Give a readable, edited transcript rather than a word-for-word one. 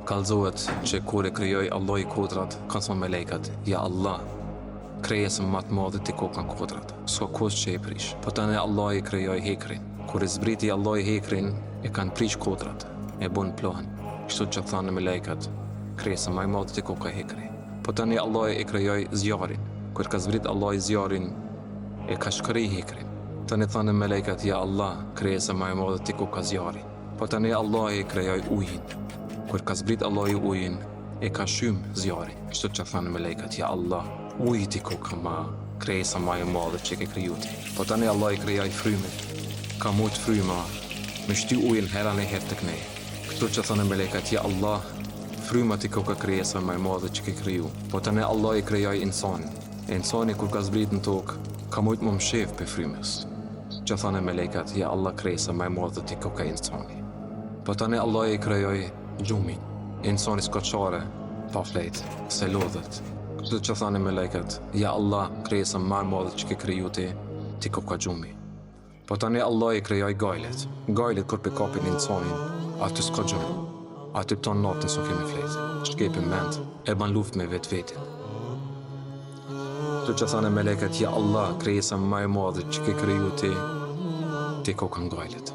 Kallëzohet që kur e krijoi Allahu kodrat, kanë thonë melejkat, ja Allah, krijesën më të madhe ti kanë kodrat. S'ka kush që e prish. Po tani Allah i krijoi hekrin. Kur e zbriti Allah i hekrin, e kanë prish kodrat, e bën plan. Kështu që thanë melejkat, krijesën më e madhe ti ka hekri. Po tani Allah e krijoi zjarin. Kur ka zbrit Allah i zjarin, e ka shkëri hekrin. Tani thanë melejkat, ja Allah, krijesën më e madhe ti ka zjarin. Po tani Allah e krijoi ujin. Kur ka zbrit Allah i ujin, e ka shym zjarin. Kështu që thanë melejkat, ja Allah, uji ti ka ma krijesa më e madhe që ke kriju ti. Po tani Allah i krijoi frymin. Ka mujt fryma, me shty ujin herën e herë tek ne. Kështu që thanë melejkat, ja Allah, fryma ti ka krijesa më e madhe që ke kriju. Po tani Allah i krijoi insanin. Insani kur ka zbrit në tokë, ka mujt më mshef për frymës. Që thanë melejkat, ja Allah, krijesa më e madhe ti ka insani. Po tani Allah i krijoi gjumin. Insani s'ka çare, pa flet, se lodhet. Kështu që thanë melejkat, ja Allah, krijesa më e madhe që ke kriju ti ka gjumi. Po tani Allah i krijoi gajlet. Gajlet kur pe kapin insanin, aty s'ka gjumë. Aty ton natën s'u kemi flet. Shkepin mend, e ban luftë me vetin. Kështu që thanë melejkat, ja Allah, krijesa më e madhe që ke kriju ti ka gajlet.